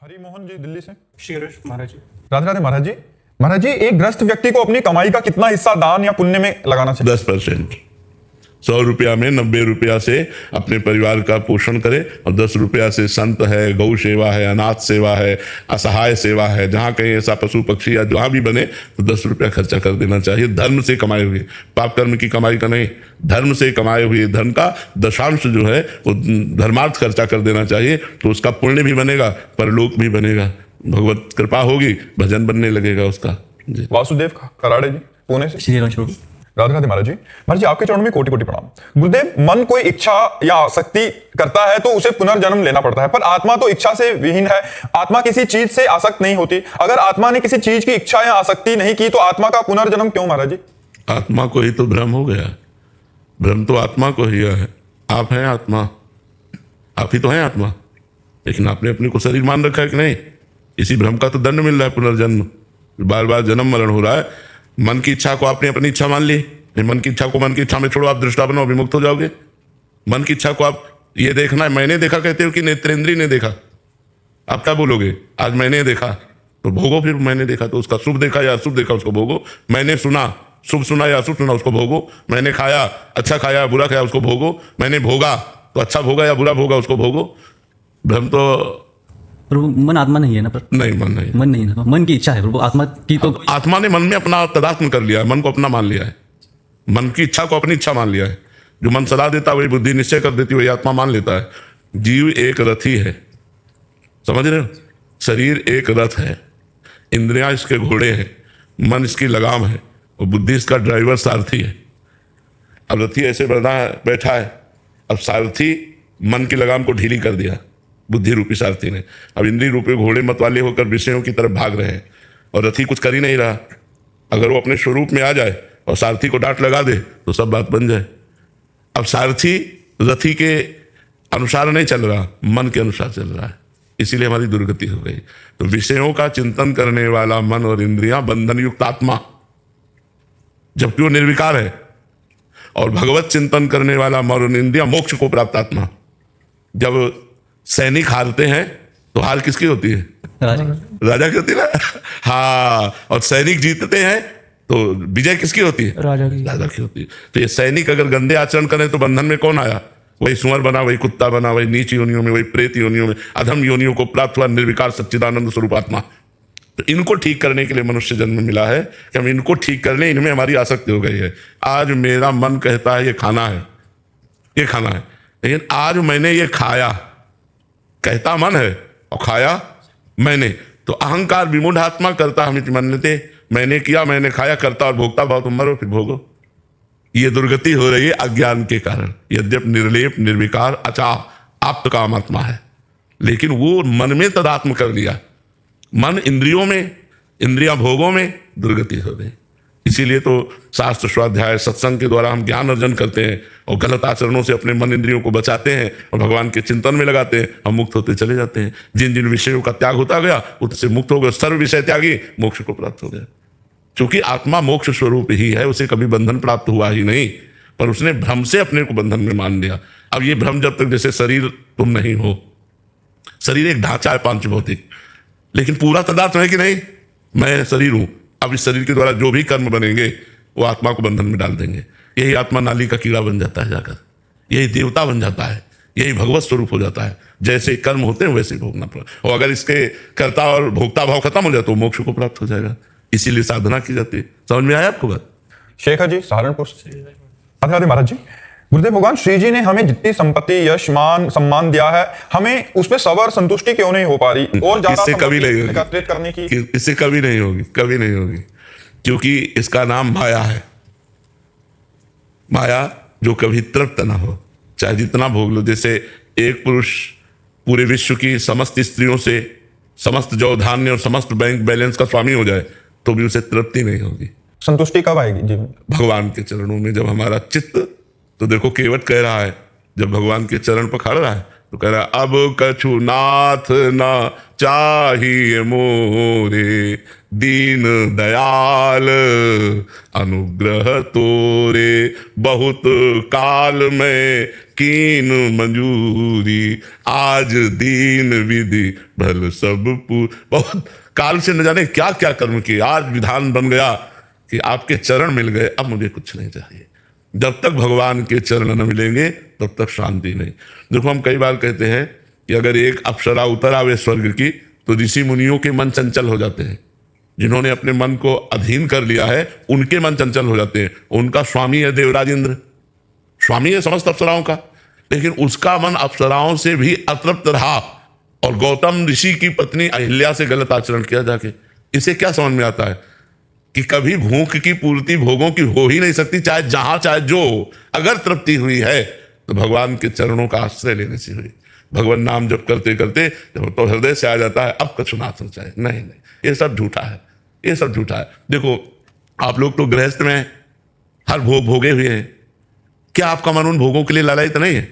हरि मोहन जी दिल्ली से। शीरश महाराज जी। राधे राधे महाराज जी। महाराज जी, एक ग्रस्त व्यक्ति को अपनी कमाई का कितना हिस्सा दान या पुण्य में लगाना चाहिए? 10%। 100 रुपया में 90 रुपया से अपने परिवार का पोषण करे और 10 रुपया से संत है, गौ सेवा है, अनाथ सेवा है, असहाय सेवा है, जहाँ कहीं ऐसा पशु पक्षी या जहाँ भी बने तो 10 रुपया खर्चा कर देना चाहिए। धर्म से कमाए हुए, पाप कर्म की कमाई का नहीं, धर्म से कमाए हुए धन का दशांश जो है वो धर्मार्थ खर्चा कर देना चाहिए, तो उसका पुण्य भी बनेगा, परलोक भी बनेगा, भगवत कृपा होगी, भजन बनने लगेगा उसका। जी। वासुदेव कराड़े जी पुणे से। श्री राम। राधे राधे महाराज जी। महाराज जी, आपके चरणों में कोटि कोटि प्रणाम। गुरुदेव, मन कोई इच्छा या आसक्ति करता है तो उसे पुनर्जन्म लेना पड़ता है, पर आत्मा तो इच्छा से विहीन है। आत्मा किसी चीज से आसक्त नहीं होती। अगर आत्मा ने किसी चीज की इच्छा या आसक्ति नहीं की तो आत्मा का पुनर्जन्म क्यों महाराज जी? आत्मा को ही तो भ्रम हो गया, भ्रम तो आत्मा को ही है। आप हैं आत्मा, आप ही तो हैं आत्मा, लेकिन आपने अपने को शरीर मान रखा है कि नहीं? इसी भ्रम का तो दंड मिल रहा है, पुनर्जन्म, बार बार जन्म मरण हो रहा है। मन की इच्छा को आपने अपनी इच्छा मान ली, मन की इच्छा को मन की इच्छा में छोड़ो, आप दृष्टा बनो, विमुक्त हो जाओगे। मन की इच्छा को आप ये देखना है, मैंने देखा कहते हो कि नेत्रेंद्रिय ने देखा? आप क्या बोलोगे? आज मैंने देखा तो भोगो, फिर मैंने देखा तो उसका शुभ देखा या अशुभ देखा उसको भोगो। मैंने सुना, शुभ सुना या अशुभ सुना उसको भोगो। मैंने खाया, अच्छा खाया बुरा खाया उसको भोगो। मैंने भोगा तो अच्छा भोगा या बुरा भोगा उसको भोगो। भ्रम तो प्रभु मन आत्मा नहीं है ना? पर नहीं, मन नहीं, मन नहीं है, मन की इच्छा है प्रभु। आत्मा की तो आत्मा ने मन में अपना तदात्म कर लिया है, मन को अपना मान लिया है, मन की इच्छा को अपनी इच्छा मान लिया है। जो मन सलाह देता है वही बुद्धि निश्चय कर देती है, वही आत्मा मान लेता है। जीव एक रथी है, समझ रहे हो? शरीर एक रथ है, इंद्रियां इसके घोड़े हैं, मन इसकी लगाम है और बुद्धि इसका ड्राइवर सारथी है। अब रथी ऐसे बैठा है, अब सारथी मन की लगाम को ढीली कर दिया बुद्धि रूपी सारथी ने। अब इंद्रिय रूपी घोड़े मत वाले होकर विषयों की तरफ भाग रहे हैं और रथी कुछ कर ही नहीं रहा। अगर वो अपने स्वरूप में आ जाए और सारथी को डांट लगा दे तो सब बात बन जाए। अब सारथी रथी के अनुसार नहीं चल रहा, मन के अनुसार चल रहा है, इसीलिए हमारी दुर्गति हो गई। तो विषयों का चिंतन करने वाला मन और इंद्रियां बंधन युक्त आत्मा, जबकि वो निर्विकार है, और भगवत चिंतन करने वाला मन और इंद्रियां मोक्ष को प्राप्त आत्मा। जब सैनिक हारते हैं तो हार किसकी होती है? राजा की होती है ना। हाँ, और सैनिक जीतते हैं तो विजय किसकी होती है? राजा की होती है। तो ये सैनिक अगर गंदे आचरण करें तो बंधन में कौन आया? वही सुअर बना, वही कुत्ता बना, वही नीच योनियों में, वही प्रेत योनियों में, अधम योनियों को प्राप्त हुआ निर्विकार सच्चिदानंद स्वरूप आत्मा। तो इनको ठीक करने के लिए मनुष्य जन्म मिला है कि हम इनको ठीक कर लें, इनमें हमारी आसक्ति हो गई है। आज मेरा मन कहता है ये खाना है, ये खाना है, लेकिन आज मैंने ये खाया, कहता मन है और खाया मैंने, तो अहंकार विमूढ़ आत्मा करता हम मन्यते, मैंने किया, मैंने खाया, करता और भोगता भाव, तुम मरो फिर भोगो। ये दुर्गति हो रही है अज्ञान के कारण। यद्यप निर्लेप निर्विकार अचाह आप्त काम आत्मा है, लेकिन वो मन में तदात्म कर लिया, मन इंद्रियों में, इंद्रियां भोगों में, दुर्गति हो गई। इसीलिए तो शास्त्र स्वाध्याय सत्संग के द्वारा हम ज्ञान अर्जन करते हैं और गलत आचरणों से अपने मन इंद्रियों को बचाते हैं और भगवान के चिंतन में लगाते हैं, हम मुक्त होते चले जाते हैं। जिन जिन विषयों का त्याग होता गया उससे मुक्त हो गए, सर्व विषय त्यागी, मोक्ष को प्राप्त हो गया। क्योंकि आत्मा मोक्ष स्वरूप ही है, उसे कभी बंधन प्राप्त हुआ ही नहीं, पर उसने भ्रम से अपने को बंधन में मान लिया। अब ये भ्रम जब तक, जैसे शरीर तुम नहीं हो, शरीर एक ढांचा है पांच भौतिक, लेकिन पूरा तदात्म है कि नहीं? मैं शरीर हूं। अब इस शरीर के द्वारा जो भी कर्म बनेंगे वो आत्मा को बंधन में डाल देंगे। यही आत्मा नाली का कीड़ा बन जाता है जाकर, यही देवता बन जाता है, यही भगवत स्वरूप हो जाता है। जैसे कर्म होते हैं वैसे भोगना पड़ा, और अगर इसके कर्ता और भोक्ता भाव खत्म हो जाए तो मोक्ष को प्राप्त हो जाएगा। इसीलिए साधना की जाती है। समझ में आया आपको बात? शेखर जी सहारनपुर से। राधे राधे महाराज जी। गुरुदेव, भगवान श्री जी ने हमें जितनी संपत्ति, यश, मान, सम्मान दिया है, हमें उसमें सबर संतुष्टि क्यों नहीं हो पा रही? और ज्यादा इससे कभी नहीं होगी, एकत्रित करने की इससे कभी नहीं होगी, कभी नहीं होगी, क्योंकि इसका नाम माया है। माया जो कभी तृप्त ना हो, चाहे जितना भोग लो। जैसे एक पुरुष पूरे विश्व की समस्त स्त्रियों से समस्त जौ धान्य और समस्त बैंक बैलेंस का स्वामी हो जाए तो भी उसे तृप्ति नहीं होगी। संतुष्टि कब आएगी जीवन? भगवान के चरणों में जब हमारा चित्त, तो देखो केवट कह रहा है, जब भगवान के चरण पखाड़ रहा है तो कह रहा अब कछु नाथ ना चाहिए मोरे, दीन दयाल अनुग्रह तोरे, बहुत काल में कीन मंजूरी, आज दीन विधि भल सब बहुत काल से न जाने क्या क्या कर्म किए, आज विधान बन गया कि आपके चरण मिल गए, अब मुझे कुछ नहीं चाहिए। जब तक भगवान के चरण न मिलेंगे तब तक शांति नहीं। देखो हम कई बार कहते हैं कि अगर एक अप्सरा उतर आवे स्वर्ग की तो ऋषि मुनियों के मन चंचल हो जाते हैं। जिन्होंने अपने मन को अधीन कर लिया है उनके मन चंचल हो जाते हैं। उनका स्वामी है देवराज इंद्र, स्वामी है समस्त अप्सराओं का, लेकिन उसका मन अप्सराओं से भी अतृप्त रहा और गौतम ऋषि की पत्नी अहिल्या से गलत आचरण किया जाके। इसे क्या समझ में आता है कि कभी भूख की पूर्ति भोगों की हो ही नहीं सकती, चाहे जहां चाहे जो हो। अगर तृप्ति हुई है तो भगवान के चरणों का आश्रय लेने से हुई। भगवान नाम जब करते करते जब तो हृदय से आ जाता है अब कछु ना चाहे, नहीं नहीं, ये सब झूठा है, ये सब झूठा है। देखो आप लोग तो गृहस्थ में हर भोग भोगे हुए हैं, क्या आपका मन उन भोगों के लिए लालयित नहीं है?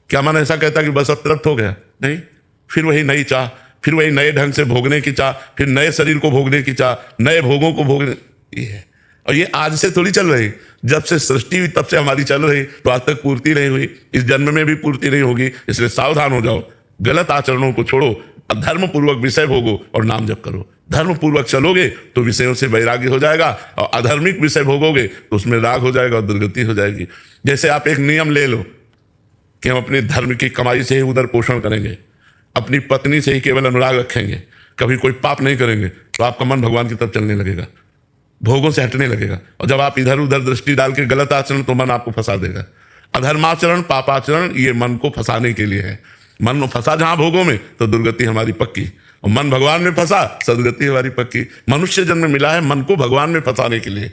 क्या मन ऐसा कहता कि बस अब तृप्त हो गया? नहीं, फिर वही नई चाह, फिर वही नए ढंग से भोगने की चाह, फिर नए शरीर को भोगने की चाह, नए भोगों को भोगने, ये है। और ये आज से थोड़ी चल रही, जब से सृष्टि हुई तब से हमारी चल रही, तो आज तक पूर्ति नहीं हुई, इस जन्म में भी पूर्ति नहीं होगी। इसलिए सावधान हो जाओ, गलत आचरणों को छोड़ो, धर्म पूर्वक विषय भोगो और नाम जप करो। धर्म पूर्वक चलोगे तो विषयों से वैराग्य हो जाएगा, और अधर्मिक विषय भोगोगे तो उसमें राग हो जाएगा और दुर्गति हो जाएगी। जैसे आप एक नियम ले लो कि हम अपने धर्म की कमाई से ही उधर पोषण करेंगे, अपनी पत्नी से ही केवल अनुराग रखेंगे, कभी कोई पाप नहीं करेंगे, तो आपका मन भगवान की तरफ चलने लगेगा, भोगों से हटने लगेगा। और जब आप इधर उधर दृष्टि डाल के गलत आचरण, तो मन आपको फंसा देगा। अधर्माचरण पापाचरण ये मन को फंसाने के लिए है। मन फंसा जहां भोगों में तो दुर्गति हमारी पक्की, और मन भगवान में फंसा सदगति हमारी पक्की। मनुष्य जन्म मिला है मन को भगवान में फंसाने के लिए।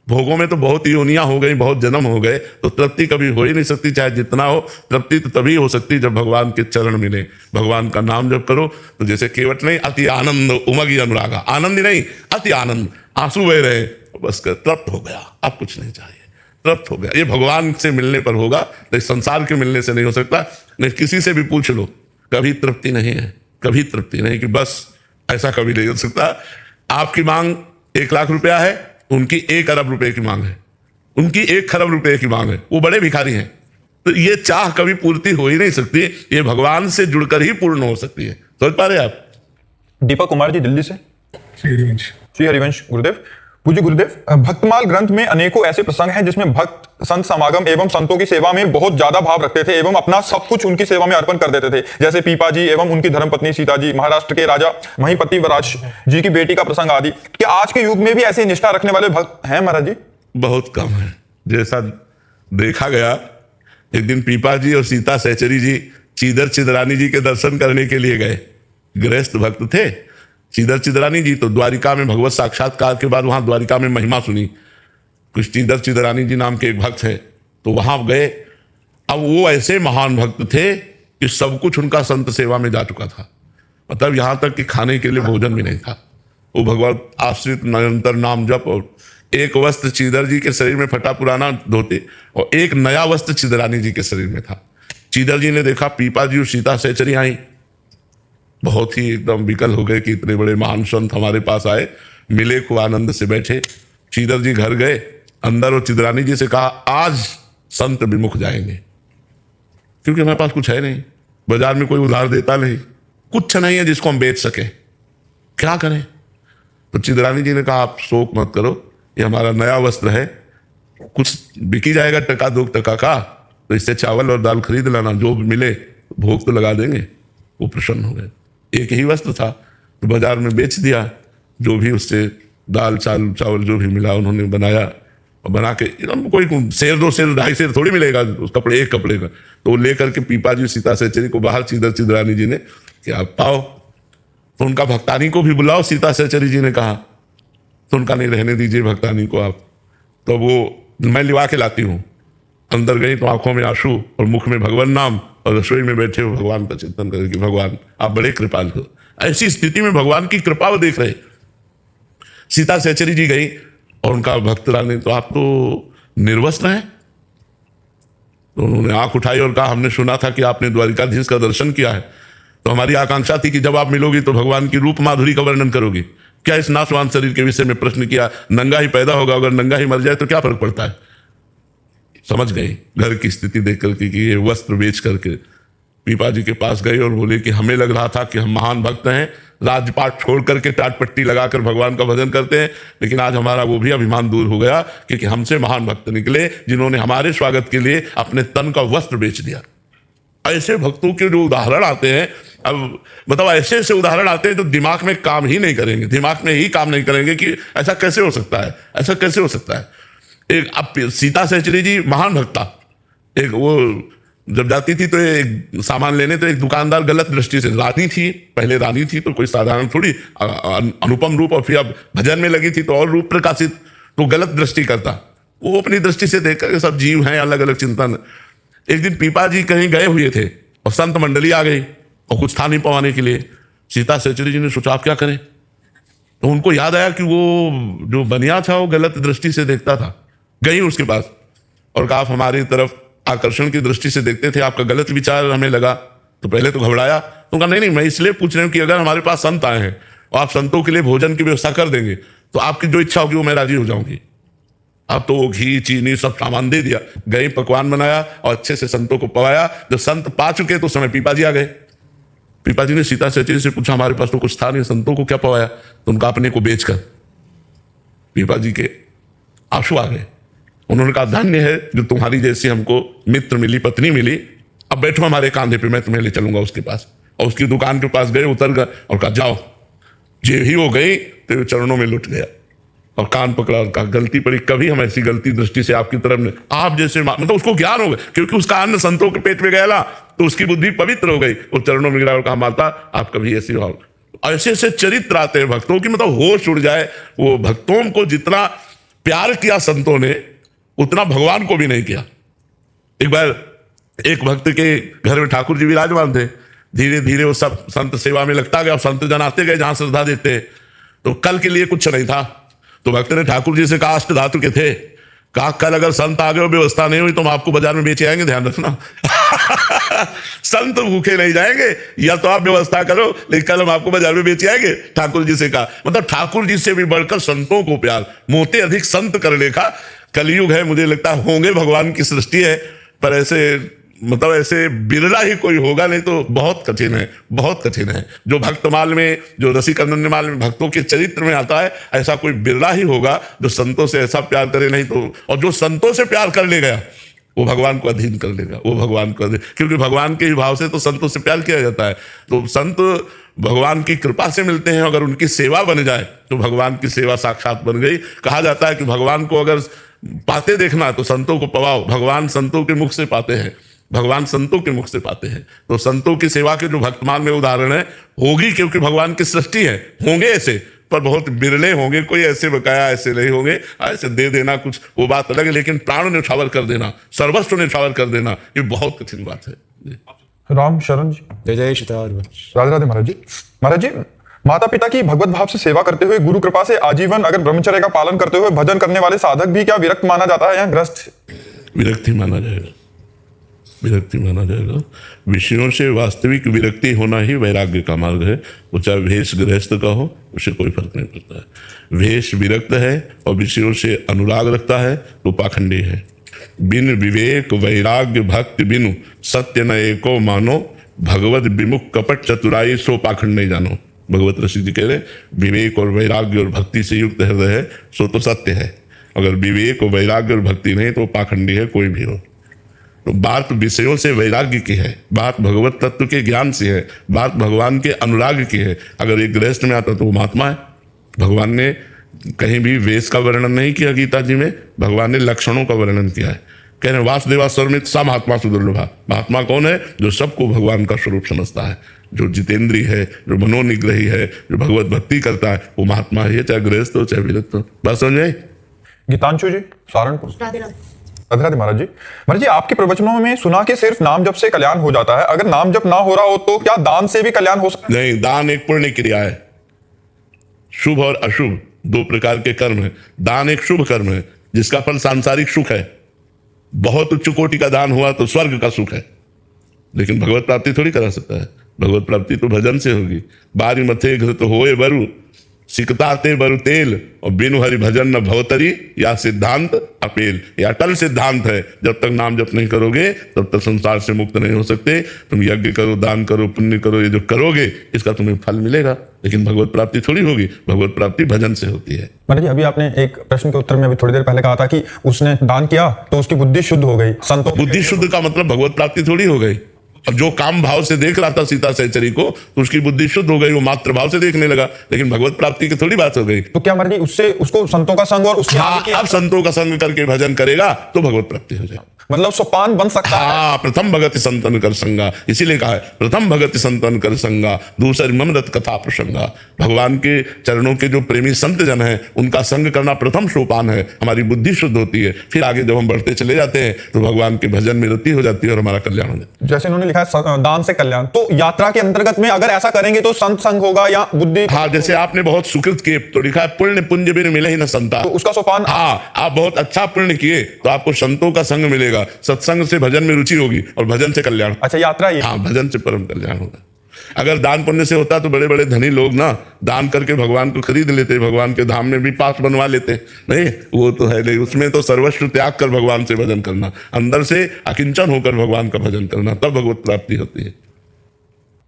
भोगों में तो बहुत योनियां हो गई, बहुत जन्म हो गए, तो तृप्ति कभी हो ही नहीं सकती, चाहे जितना हो। तृप्ति तो तभी हो सकती जब भगवान के चरण मिले। भगवान का नाम जब करो तो जैसे केवट नहीं, अति आनंद उमगी अनुरागा, आनंद ही नहीं अति आनंद, आंसू बह रहे, बस तृप्त हो गया, अब कुछ नहीं चाहिए, तृप्त हो गया। ये भगवान से मिलने पर होगा, तो संसार के मिलने से नहीं हो सकता। नहीं, किसी से भी पूछ लो, कभी तृप्ति नहीं है, कभी तृप्ति नहीं, कि बस ऐसा कभी नहीं हो सकता। आपकी मांग 1 लाख रुपया है, उनकी 1 अरब रुपए की मांग है, उनकी 1 खरब रुपए की मांग है, वो बड़े भिखारी हैं। तो ये चाह कभी पूर्ति हो ही नहीं सकती, ये भगवान से जुड़कर ही पूर्ण हो सकती है। समझ पा रहे आप? दीपक कुमार जी दिल्ली से। श्री हरिवंश गुरुदेव। पूज्य गुरुदेव, भक्तमाल ग्रंथ में अनेकों ऐसे प्रसंग हैं जिसमें भक्त संत समागम एवं संतों की सेवा में बहुत ज्यादा भाव रखते थे एवं अपना सब कुछ उनकी सेवा में अर्पण कर देते थे। जैसे पीपा जी एवं उनकी धर्मपत्नी सीता जी, महाराष्ट्र के राजा महिपति वराज जी की बेटी का प्रसंग आदि। क्या आज के युग में भी ऐसी निष्ठा रखने वाले भक्त हैं महाराज जी? बहुत कम है। जैसा देखा गया, एक दिन पीपा जी और सीता सहचरी जी चीदर चिदरानी जी के दर्शन करने के लिए गए। गृहस्थ भक्त थे चीदर चिदरानी जी, तो द्वारिका में भगवत साक्षात्कार के बाद वहां द्वारिका में महिमा सुनी। कुछ चीदर चिदरानी जी नाम के एक भक्त है, तो वहां गए। अब वो ऐसे महान भक्त थे कि सब कुछ उनका संत सेवा में जा चुका था, मतलब यहां तक कि खाने के लिए भोजन भी नहीं था। वो भगवत आश्रित निरंतर नाम जप, और एक वस्त्र चीदर जी के शरीर में फटा पुराना धोते और एक नया वस्त्र चिदरानी जी के शरीर में था। चीदर जी ने देखा पीपा जी और सीता सहचरी आई, बहुत ही एकदम विकल हो गए कि इतने बड़े महान संत हमारे पास आए, मिले, खूब आनंद से बैठे। चीदर जी घर गए अंदर और चिदरानी जी से कहा, आज संत विमुख जाएंगे, क्योंकि हमारे पास कुछ है नहीं, बाजार में कोई उधार देता नहीं, कुछ नहीं है जिसको हम बेच सके, क्या करें? तो चिदरानी जी ने कहा, आप शोक मत करो, ये हमारा नया वस्त्र है, कुछ बिकी जाएगा 1-2 टका का, तो इससे चावल और दाल खरीद लाना, जो भी मिले भोग तो लगा देंगे। वो प्रसन्न हो गए। एक ही वस्त्र था तो बाजार में बेच दिया, जो भी उससे दाल चावल जो भी मिला उन्होंने बनाया, और बना के कोई 1 सेर 2 सेर 2.5 सेर थोड़ी मिलेगा उस कपड़े, एक कपड़े का, तो वो लेकर के पीपा जी सीता सहचरी को बाहर चीदर चिदरानी जी ने कि आप पाओ, तो उनका भक्तानी को भी बुलाओ, सीता सहचरी जी ने कहा। तो उनका नहीं, रहने दीजिए भक्तानी को आप, तो वो मैं लिवा के लाती हूँ। अंदर गई तो आंखों में आंसू और मुख में भगवान नाम, और रसोई में बैठे हो भगवान का चिंतन करके, भगवान आप बड़े कृपालु हो। ऐसी स्थिति में भगवान की कृपा वो देख रहे। सीता सहचरी जी गई और उनका भक्त रानी, तो आप तो निर्वस्त्र हैं, तो उन्होंने आंख उठाई और कहा, हमने सुना था कि आपने द्वारिकाधीश का दर्शन किया है, तो हमारी आकांक्षा थी कि जब आप मिलोगी तो भगवान की रूप माधुरी का वर्णन करोगी। क्या इस नाशवान शरीर के विषय में प्रश्न किया? नंगा ही पैदा होगा, अगर नंगा ही मर जाए तो क्या फर्क पड़ता है? समझ गई घर की स्थिति देख करके कि ये वस्त्र बेच करके पीपा जी के पास गए और बोले कि हमें लग रहा था कि हम महान भक्त हैं, राजपाट छोड़ करके टाट पट्टी लगाकर भगवान का भजन करते हैं, लेकिन आज हमारा वो भी अभिमान दूर हो गया क्योंकि हमसे महान भक्त निकले जिन्होंने हमारे स्वागत के लिए अपने तन का वस्त्र बेच दिया। ऐसे भक्तों के जो उदाहरण आते हैं, अब मतलब ऐसे ऐसे उदाहरण आते हैं जो दिमाग में काम ही नहीं करेंगे, दिमाग में ही काम नहीं करेंगे कि ऐसा कैसे हो सकता है, ऐसा कैसे हो सकता है। एक अब सीता सहचरी जी महान भक्ता, एक वो जब जाती थी तो एक सामान लेने तो एक दुकानदार गलत दृष्टि से, रानी थी, पहले रानी थी तो कोई साधारण थोड़ी, अनुपम रूप, और फिर अब भजन में लगी थी तो और रूप प्रकाशित, तो गलत दृष्टि करता, वो अपनी दृष्टि से देख कर सब जीव हैं, अलग अलग चिंतन। एक दिन पीपा जी कहीं गए हुए थे और संत मंडली आ गई और कुछ था नहीं पवाने के लिए। सीता सहचरी जी ने सोचा आप क्या करें, तो उनको याद आया कि वो जो बनिया था वो गलत दृष्टि से देखता था। गई उसके पास और कहा, आप हमारी तरफ आकर्षण की दृष्टि से देखते थे, आपका गलत विचार हमें लगा। तो पहले तो घबराया, तो कहा नहीं नहीं, मैं इसलिए पूछ रही हूँ कि अगर हमारे पास संत आए हैं और आप संतों के लिए भोजन की व्यवस्था कर देंगे तो आपकी जो इच्छा होगी वो मैं राजी हो जाऊंगी। अब तो वो घी चीनी सब सामान दे दिया, गए पकवान बनाया और अच्छे से संतों को पवाया। जब संत पा चुके तो समय पीपा जी आ गए। पीपा जी ने सीता सहचरी से पूछा, हमारे पास तो कुछ था नहीं, संतों को क्या पवाया? तो उनका अपने को बेचकर पीपा जी के आंसू आ गए। उन्होंने कहा, धन्य है जो तुम्हारी जैसी हमको मित्र मिली, पत्नी मिली, अब बैठो हमारे कांधे पे, मैं तुम्हें ले चलूंगा उसके पास। और उसकी दुकान के पास गए, उतर गए और कहा जाओ। जे ही वो गई तो चरणों में लुट गया और कान पकड़ा और कहा, गलती पड़ी, कभी हम ऐसी गलती दृष्टि से आपकी तरफ ने, आप जैसे मतलब उसको ज्ञान हो गया क्योंकि उसका अन्न संतों के पेट में गया ना, तो उसकी बुद्धि पवित्र हो गई और चरणों में गिरा और कहा, माता आप कभी ऐसी हो। ऐसे ऐसे चरित्र आते हैं भक्तों की, मतलब होश उड़ जाए। वो भक्तों को जितना प्यार किया संतों ने उतना भगवान को भी नहीं किया। एक बार एक भक्त के घर में ठाकुर जी विराजमान थे, धीरे धीरे वो सब संत सेवा में लगता गया, संत जन आते गए जहां श्रद्धा देते। तो कल के लिए कुछ नहीं था, तो भक्त ने ठाकुर जी से कहा, अष्ट धातु के थे, कहा कल अगर संत आ गए और व्यवस्था नहीं हुई तो हम आपको बाजार में बेचे आएंगे, ध्यान रखना। संत भूखे नहीं जाएंगे, या तो आप व्यवस्था करो, लेकिन कल हम आपको बाजार में बेचे आएंगे, ठाकुर जी से कहा। मतलब ठाकुर जी से भी बढ़कर संतों को प्यार, मोते अधिक संत कर लेखा। कलयुग है, मुझे लगता है होंगे, भगवान की सृष्टि है, पर ऐसे मतलब ऐसे बिरला ही कोई होगा, नहीं तो बहुत कठिन है, बहुत कठिन है। जो भक्तमाल में, जो रसिक अनन्यमाल में भक्तों के चरित्र में आता है, ऐसा कोई बिरला ही होगा जो संतों से ऐसा प्यार करे। नहीं तो, और जो संतों से प्यार कर ले गया वो भगवान को अधीन कर लेगा, वो भगवान को अधीन, क्योंकि भगवान के भाव से तो संतों से प्यार किया जाता है। तो संत भगवान की कृपा से मिलते हैं, अगर उनकी सेवा बन जाए तो भगवान की सेवा साक्षात बन गई। कहा जाता है कि भगवान को अगर पाते देखना तो संतों को पवाओ, भगवान संतों के मुख से पाते हैं, भगवान संतों के मुख से पाते हैं। तो संतों की सेवा के जो भक्तमान में उदाहरण है, होगी क्योंकि भगवान की सृष्टि है, होंगे ऐसे, पर बहुत बिरले होंगे, कोई ऐसे बकाया ऐसे नहीं होंगे। ऐसे दे देना कुछ वो बात अलग है, लेकिन प्राण न्यौछावर कर देना, सर्वस्व न्यौछावर कर देना, ये बहुत कठिन बात है। राम शरण जी, जय जय सीताराम। राधे राधे महाराज जी। महाराज जी, माता पिता की भगवत भाव से सेवा करते हुए, गुरु कृपा से आजीवन अगर ब्रह्मचर्य का पालन करते हुए भजन करने वाले साधक भी क्या विरक्त माना जाता है या ग्रस्त? विरक्ति माना जाएगा, विरक्ति माना जाएगा। विषयों से वास्तविक विरक्ति होना ही वैराग्य का मार्ग है। वो चाहे भेष गृहस्थ का हो, उससे कोई फर्क नहीं पड़ता है। भेष विरक्त है और विषयों से अनुराग रखता है तो पाखंडी है। बिन विवेक वैराग्य भक्ति बिनु सत्य न एको मानो, भगवत विमुख कपट चतुराई सो पाखंड नहीं जानो। भगवत ऋषि जी कह रहे, विवेक और वैराग्य और भक्ति से युक्त हृदय है सो तो सत्य है, अगर विवेक और वैराग्य और भक्ति नहीं तो पाखंडी है, कोई भी हो। तो बात विषयों से वैराग्य की है, बात भगवत तत्व के ज्ञान से है, बात भगवान के अनुराग की है। अगर एक गृहस्थ में आता तो वो महात्मा है। भगवान ने कहीं भी वेश का वर्णन नहीं किया गीता जी में, भगवान ने लक्षणों का वर्णन किया है। कह रहे वासुदेवा सर्वमित सा महात्मा सुदुर्लभा। महात्मा कौन है? जो सबको भगवान का स्वरूप समझता है, जो जितेंद्रीय है, जो मनोनिग्रही है, जो भगवत भक्ति करता है, वो महात्मा है, चाहे गृहस्थ हो चाहे विरक्त हो। बात समझ में आई? गीतांशु जी, सहारनपुर। राधे राधे। राधे राधे महाराज जी। महाराज जी, आपके प्रवचनों में सुना कि सिर्फ नाम जप से कल्याण हो जाता है, अगर नाम जप ना हो रहा हो तो क्या दान से भी कल्याण हो सकता है? नहीं, दान एक पुण्य क्रिया है। शुभ और अशुभ दो प्रकार के कर्म है। दान एक शुभ कर्म है जिसका फल सांसारिक सुख है, बहुत उच्च कोटि का दान हुआ तो स्वर्ग का सुख है, लेकिन भगवत प्राप्ति थोड़ी करा सकता है। भगवत प्राप्ति तो भजन से होगी। बारी मथे घृत होए बरु, सिकताते बरु तेल, और बिनु हरि भजन न भवतरी, या सिद्धांत अपेल। ये अटल सिद्धांत है। जब तक नाम जप नहीं करोगे तब तक संसार से मुक्त नहीं हो सकते। तुम यज्ञ करो, दान करो, पुण्य करो, ये जो करोगे इसका तुम्हें फल मिलेगा, लेकिन भगवत प्राप्ति थोड़ी होगी। भगवत प्राप्ति भजन से होती है। महाराज जी, अभी आपने एक प्रश्न के उत्तर में अभी थोड़ी देर पहले कहा था कि उसने दान किया तो उसकी बुद्धि शुद्ध हो गई। संतों बुद्धि शुद्ध का मतलब भगवत प्राप्ति थोड़ी हो गई। और जो काम भाव से देख रहा था सीता सहचरी को, तो उसकी बुद्धि शुद्ध हो गई, वो मात्र भाव से देखने लगा, लेकिन भगवत प्राप्ति की थोड़ी बात हो गई। तो क्या महाराज जी उससे उसको संतों का संग और उसके आगे की अब संतों का संग करके भजन करेगा तो भगवत प्राप्ति हो जाएगी। मतलब सोपान बन सकता है। हाँ, प्रथम भगति संतन कर संगा, इसीलिए कहा है प्रथम भगति संतन कर संगा, दूसरी ममरत कथा प्रसंगा। भगवान के चरणों के जो प्रेमी संत जन हैं उनका संग करना प्रथम सोपान है। हमारी बुद्धि शुद्ध होती है, फिर आगे जब हम बढ़ते चले जाते हैं तो भगवान के भजन में रति हो जाती है और हमारा कल्याण हो जाता है। जैसे उन्होंने लिखा है दान से कल्याण, तो यात्रा के अंतर्गत में अगर ऐसा करेंगे तो संत संग होगा या बुद्धि। हाँ, जैसे आपने बहुत सुकृत किए तो लिखा है पुण्य पुंज बिन मिले ही न संता। तो उसका सोपान। हाँ, आप बहुत अच्छा पुण्य किए तो आपको संतों का संग मिलेगा, सत्संग से भजन में रुचि होगी और भजन से कल्याण। अच्छा, यात्रा ये। हाँ, भजन से परम कल्याण होगा। अगर दान पुण्य से होता तो बड़े बड़े धनी लोग ना दान करके भगवान को खरीद लेते, भगवान के धाम में भी पास बनवा लेते। नहीं, वो तो है नहीं। उसमें तो सर्वस्व त्याग कर भगवान से भजन करना, अंदर से अकिंचन होकर भगवान का भजन करना, तब भगवत प्राप्ति होती है।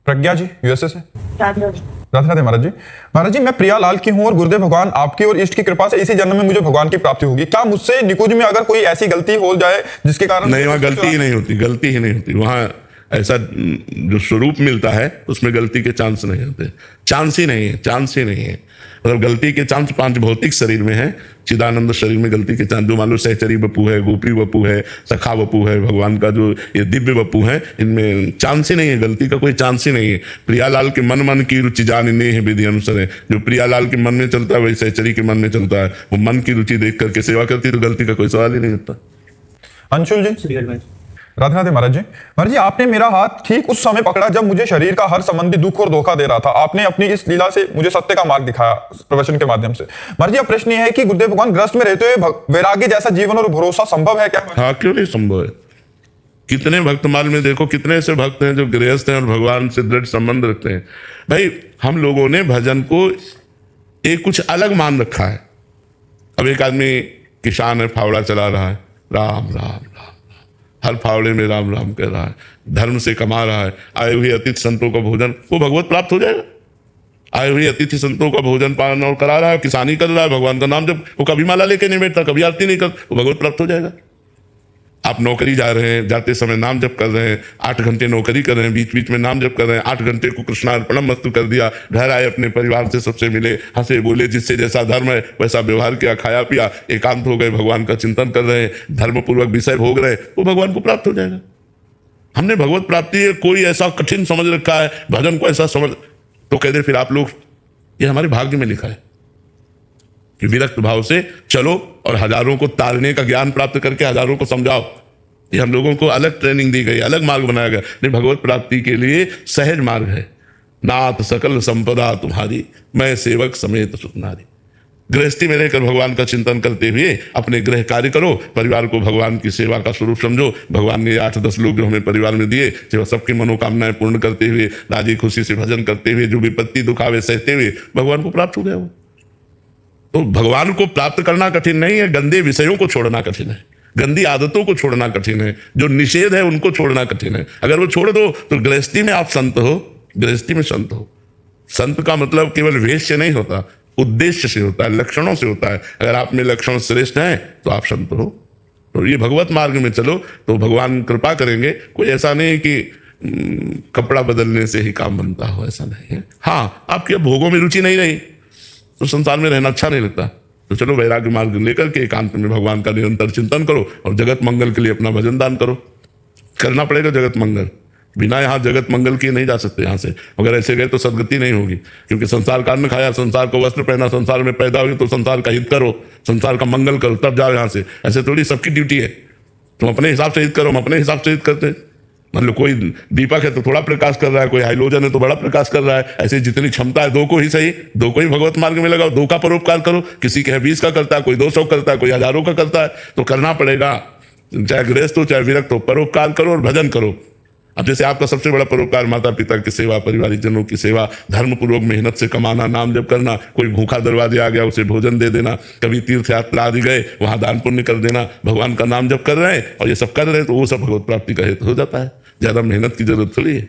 प्रज्ञा जी यूएसए से। राधे राधे महाराज जी। महाराज जी, मैं प्रियालाल की हूँ और गुरुदेव भगवान आपकी और इष्ट की कृपा से इसी जन्म में मुझे भगवान की प्राप्ति होगी। क्या मुझसे निकुंज में अगर कोई ऐसी गलती हो जाए जिसके कारण। नहीं, वहां गलती ही नहीं होती, गलती ही नहीं होती। वहां ऐसा जो स्वरूप मिलता है उसमें गलती के चांस नहीं होते। चांस ही नहीं है, चांस ही नहीं है। मतलब गलती के चांस 5 भौतिक शरीर में है, चिदानंद शरीर में गलती के चांस, जो मान लो सहचरी वपु है, गोपी वपु है, सखा वपु है, भगवान का जो ये दिव्य वपु है, इनमें चांस ही नहीं है, गलती का कोई चांस ही नहीं है। प्रियालाल के मन मन की रुचि जाने है विधि अनुसार है। जो प्रियालाल के मन में चलता है वही सहचरी के मन में चलता है। वो मन की रुचि देख करके सेवा करती तो गलती का कोई सवाल ही नहीं होता। अंशुल जी। राधे राधे महाराज जी। महाराज जी, आपने मेरा हाथ ठीक उस समय पकड़ा जब मुझे शरीर का हर संबंधी दुख और धोखा दे रहा था। आपने अपनी इस लीला से मुझे सत्य का मार्ग दिखाया प्रवचन के माध्यम से। महाराज जी, अब प्रश्न यह है कि गुरुदेव भगवान ग्रस्त में रहते हुए वैराग्य जैसा जीवन और भरोसा संभव है क्या? हाँ, क्यों नहीं संभव है। कितने भक्तमाल में देखो, कितने ऐसे भक्त हैं जो गृहस्थ हैं और भगवान से दृढ़ संबंध रखते हैं। भाई, हम लोगों ने भजन को एक कुछ अलग मान रखा है। अब एक आदमी किसान है, फावड़ा चला रहा है, राम राम राम, हर फावड़े में राम राम कह रहा है, धर्म से कमा रहा है। आए हुए अतिथि संतों का भोजन, वो भगवत प्राप्त हो जाएगा। आए हुए अतिथि संतों का भोजन पालन और करा रहा है, किसानी कर रहा है, भगवान का नाम जब, वो कभी माला लेके नहीं बैठता, कभी आरती नहीं कर, वो भगवत प्राप्त हो जाएगा। आप नौकरी जा रहे हैं, जाते समय नाम जप कर रहे हैं, 8 घंटे नौकरी कर रहे हैं, बीच बीच में नाम जप कर रहे हैं, 8 घंटे को कृष्णार्पणम मस्तु कर दिया, घर आए, अपने परिवार से सबसे मिले, हंसे बोले, जिससे जैसा धर्म है वैसा व्यवहार किया, खाया पिया, एकांत हो गए, भगवान का चिंतन कर रहे हैं, धर्मपूर्वक विषय भोग रहे, वो भगवान को प्राप्त हो जाएगा। हमने भगवत प्राप्ति कोई ऐसा कठिन समझ रखा है, भजन को ऐसा समझ, तो कह दे फिर आप लोग, ये हमारे भाग्य में लिखा है कि विरक्त भाव से चलो और हजारों को तारने का ज्ञान प्राप्त करके हजारों को समझाओ। ये हम लोगों को अलग ट्रेनिंग दी गई, अलग मार्ग बनाया गया। नहीं, भगवत प्राप्ति के लिए सहज मार्ग है। नाथ सकल संपदा तुम्हारी, मैं सेवक समेत सुख नारी। गृहस्थी में रहकर भगवान का चिंतन करते हुए अपने गृह कार्य करो, परिवार को भगवान की सेवा का स्वरूप समझो। भगवान ने 8-10 लोग जो हमें परिवार में दिए, जो सबकी मनोकामनाएं पूर्ण करते हुए, राजी खुशी से भजन करते हुए, जो विपत्ति दुखावे सहते हुए भगवान को प्राप्त हो गया। वो तो भगवान को प्राप्त करना कठिन नहीं है, गंदे विषयों को छोड़ना कठिन है, गंदी आदतों को छोड़ना कठिन है, जो निषेध है उनको छोड़ना कठिन है। अगर वो छोड़ दो तो गृहस्थी में आप संत हो, गृहस्थी में संत हो। संत का मतलब केवल वेश से नहीं होता, उद्देश्य से होता है, लक्षणों से होता है। अगर आप में लक्षण श्रेष्ठ हैं तो आप संत हो। तो ये भगवत मार्ग में चलो तो भगवान कृपा करेंगे। कोई ऐसा नहीं कि कपड़ा बदलने से ही काम बनता हो, ऐसा नहीं है। हाँ, आपके भोगों में रुचि नहीं रही तो संसार में रहना अच्छा नहीं लगता, तो चलो वैराग्य मार्ग लेकर के एकांत में भगवान का निरंतर चिंतन करो और जगत मंगल के लिए अपना भजन दान करो। करना पड़ेगा जगत मंगल, बिना यहाँ जगत मंगल किए नहीं जा सकते यहाँ से। अगर ऐसे गए तो सदगति नहीं होगी, क्योंकि संसार का अन्न खाया, संसार को वस्त्र पहना, संसार में पैदा हुई तो संसार का हित करो, संसार का मंगल करो, तब जाओ यहाँ से। ऐसे थोड़ी सबकी ड्यूटी है, तुम अपने हिसाब से हित करो, हम अपने हिसाब से हित करते हैं। मतलब कोई दीपक है तो थोड़ा प्रकाश कर रहा है, कोई हाइड्रोजन है तो बड़ा प्रकाश कर रहा है। ऐसे जितनी क्षमता है, 2 को ही सही, 2 को ही भगवत मार्ग में लगाओ, 2 का परोपकार करो। किसी के 20 का करता है, कोई 200 करता है, कोई हजारों का करता है, तो करना पड़ेगा। चाहे गृहस्थ हो चाहे विरक्त हो, परोपकार करो और भजन करो। अब जैसे आपका सबसे बड़ा परोपकार माता पिता की सेवा, परिवारिक जनों की सेवा, धर्म पूर्वक मेहनत से कमाना, नाम जप करना, कोई भूखा दरवाजे आ गया उसे भोजन दे देना, कभी तीर्थ यात्रा आदि गए वहां दान पुण्य कर देना, भगवान का नाम जप कर रहे हैं और ये सब कर रहे हैं तो वो सब भगवत प्राप्ति का हेतु हो जाता है। ज्यादा मेहनत की जरूरत थोड़ी है।